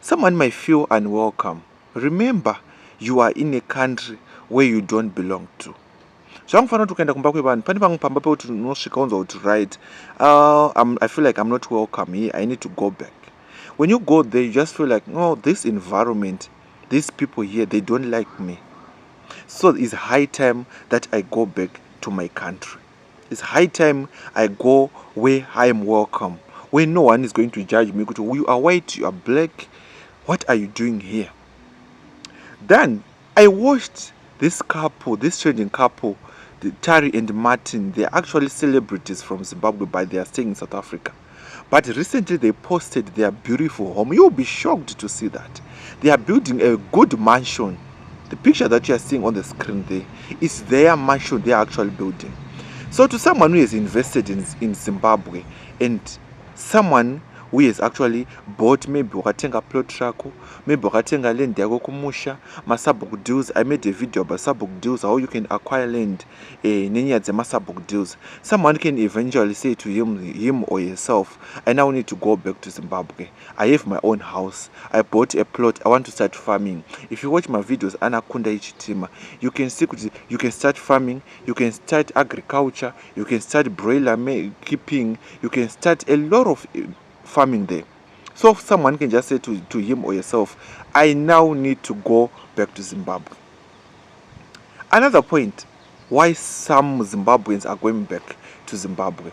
Someone might feel unwelcome. Remember, you are in a country where you don't belong to. Zvangufana kuti ukaenda kumba kwevanhu pane pamwe pamba pekuti unosvika unzwa kuti right, I feel like I'm not welcome here, I need to go back. When you go there, you just feel like, no, this environment, these people here, they don't like me. So it's high time that I go back to my country. It's high time I go where I am welcome, where no one is going to judge me. You are white, you are black, what are you doing here? Then I watched this couple, this trading couple, Tari and Martin. They're actually celebrities from Zimbabwe, but they are staying in South Africa. But recently they posted their beautiful home. You'll be shocked to see that. They are building a good mansion. The picture that you are seeing on the screen there is their mansion they are actually building. So to someone who has invested in Zimbabwe, and someone who has actually bought, maybe wakatenga plot trako, maybe wakatenga land yako kumusha, masabuk deals. I made a video about sabuk deals, how you can acquire land, nenyaya dzemasabuk deals. Someone can eventually say to him or yourself, I now need to go back to Zimbabwe. I have my own house, I bought a plot, I want to start farming. If you watch my videos, Anakunda Ichitima, you can see you can start farming, you can start agriculture, you can start broiler keeping, you can start a lot of farming there. So someone can just say to him or yourself, I now need to go back to Zimbabwe. Another point why some Zimbabweans are going back to Zimbabwe.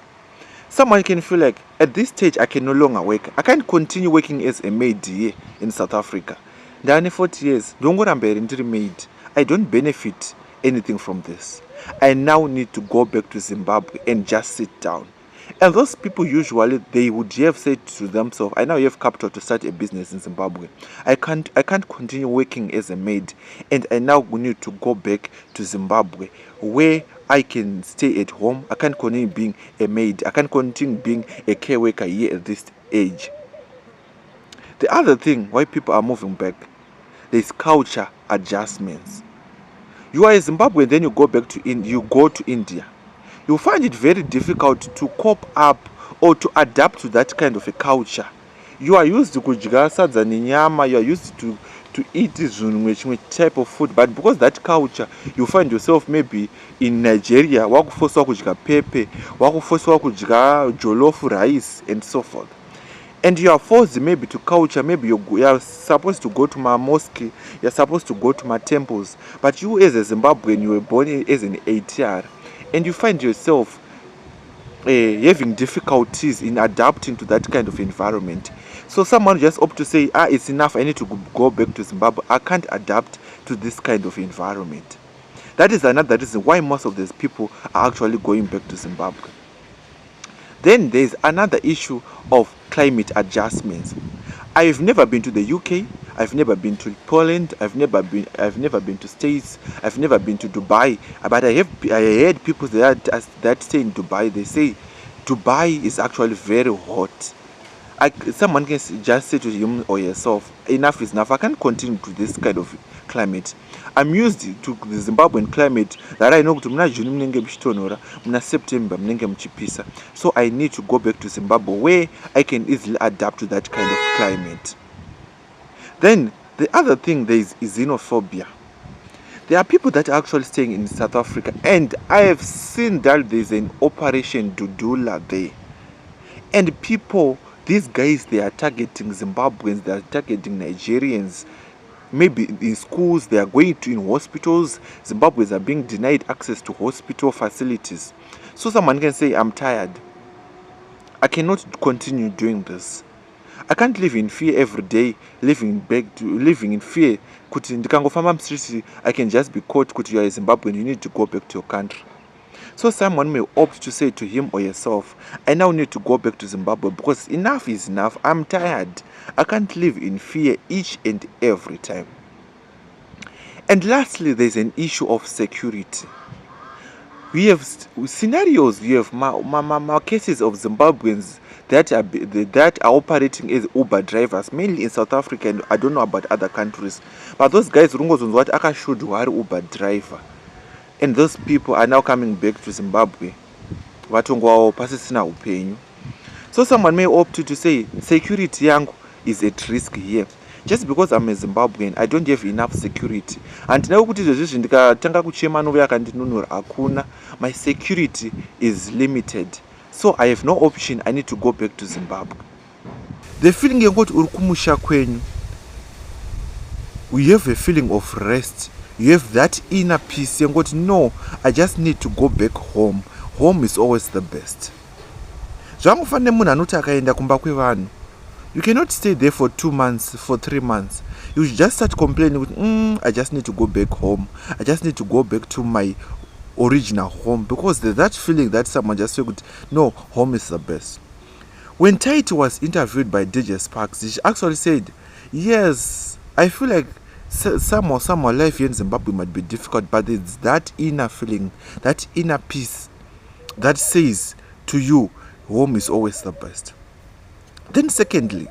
Someone can feel like, at this stage I can no longer work. I can't continue working as a maid here in South Africa. Ndani 40 years, maid. I don't benefit anything from this. I now need to go back to Zimbabwe and just sit down. And those people usually, they would have said to themselves, I now have capital to start a business in Zimbabwe. I can't continue working as a maid, and I now need to go back to Zimbabwe where I can stay at home. I can't continue being a maid. I can't continue being a care worker here at this age. The other thing why people are moving back, there's culture adjustments. You are a Zimbabwean, then you go back to India. You find it very difficult to cope up or to adapt to that kind of a culture. You are used to kudya sadza nenyama, you are used to eat zvinhu type of food, but because that culture, you find yourself maybe in Nigeria, wakufoswa kudya pepe, wakufoswa kudya jollof rice and so forth. And you are forced maybe to culture, maybe you are supposed to go to my mosque, you are supposed to go to my temples, but you as a Zimbabwean, you were born as an ATR. And you find yourself having difficulties in adapting to that kind of environment. So someone just opt to say, it's enough, I need to go back to Zimbabwe. I can't adapt to this kind of environment. That is another reason why most of these people are actually going back to Zimbabwe. Then there's another issue of climate adjustments. I've never been to the UK, I've never been to Poland, I've never been to States, I've never been to Dubai, but I heard people that stay in Dubai, they say Dubai is actually very hot. Someone can just say to him or yourself, enough is enough, I can't continue to this kind of climate. I'm used to the Zimbabwean climate that I know to mna September mchipisa. So I need to go back to Zimbabwe where I can easily adapt to that kind of climate. Then the other thing there is xenophobia. There are people that are actually staying in South Africa, and I have seen that there's an Operation Dudula there. And people, these guys, they are targeting Zimbabweans, they are targeting Nigerians. Maybe in schools, they are going to in hospitals. Zimbabweans are being denied access to hospital facilities. So someone can say, I'm tired. I cannot continue doing this. I can't live in fear every day, living in fear. I can just be caught, you are a Zimbabwean, you need to go back to your country. So someone may opt to say to him or yourself, I now need to go back to Zimbabwe because enough is enough. I'm tired. I can't live in fear each and every time. And lastly, there's an issue of security. We have scenarios, we have cases of Zimbabweans that are operating as Uber drivers, mainly in South Africa, and I don't know about other countries. But those guys, what aka should are Uber driver. And those people are now coming back to Zimbabwe. So someone may opt to say, security yangu is at risk here. just because I'm a Zimbabwean, I don't have enough security. And now kuti izvezvi ndikatanga kuchema nouya akandinunura hakuna, my security is limited, so I have no option, I need to go back to Zimbabwe. The feeling yekuti uri kumusha kwenyu, you have a feeling of rest, you have that inner peace yekuti no, I just need to go back home. Home is always the best. Zvamufanira munhu anoti akaenda kumba kwevanhu, you cannot stay there for 2 months, for 3 months. You just start complaining with, I just need to go back home. I just need to go back to my original home. Because there's that feeling that someone just said, no, home is the best. When Taiti was interviewed by DJ Sparks, she actually said, yes, I feel like some life here in Zimbabwe might be difficult, but it's that inner feeling, that inner peace that says to you, home is always the best. Then secondly,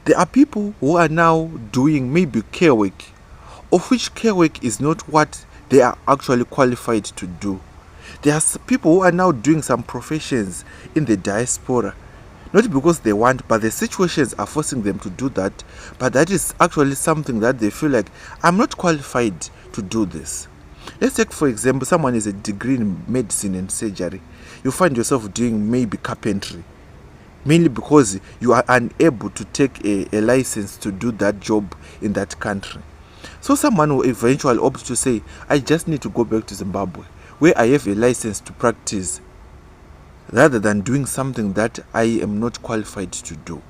there are people who are now doing maybe care work, of which care work is not what they are actually qualified to do. There are people who are now doing some professions in the diaspora, not because they want, but the situations are forcing them to do that. But that is actually something that they feel like, I'm not qualified to do this. Let's take, for example, someone has a degree in medicine and surgery. You find yourself doing maybe carpentry, mainly because you are unable to take a license to do that job in that country. So someone will eventually opt to say, I just need to go back to Zimbabwe, where I have a license to practice, rather than doing something that I am not qualified to do.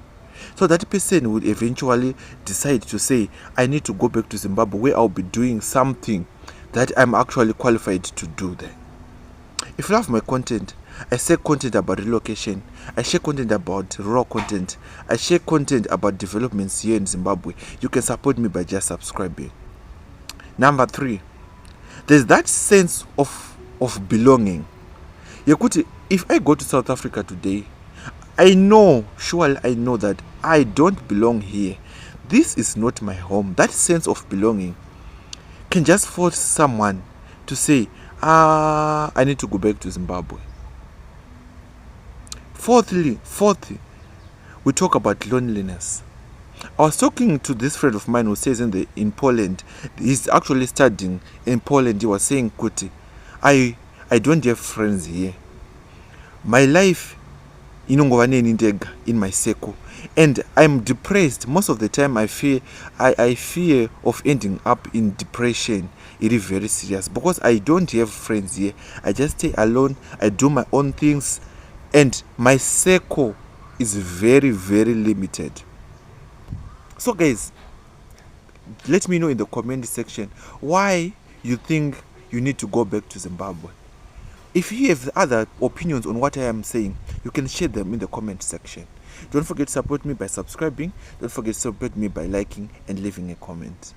So that person would eventually decide to say, I need to go back to Zimbabwe, where I'll be doing something that I'm actually qualified to do there. If you love my content, I share content about relocation, I share content about rural content, I share content about developments here in Zimbabwe. You can support me by just subscribing. Number 3, there's that sense of belonging. Yekuti, if I go to South Africa today, I know that I don't belong here. This is not my home. That sense of belonging can just force someone to say, I need to go back to Zimbabwe. Fourthly, we talk about loneliness. I was talking to this friend of mine who says in Poland, he's actually studying in Poland. He was saying, Kuti, I don't have friends here. My life in my circle, and I'm depressed most of the time. I fear of ending up in depression. It is very serious because I don't have friends here. I just stay alone. I do my own things, and my circle is very, very limited. So guys, let me know in the comment section why you think you need to go back to Zimbabwe. If you have other opinions on what I am saying, you can share them in the comment section. Don't forget to support me by subscribing. Don't forget to support me by liking and leaving a comment.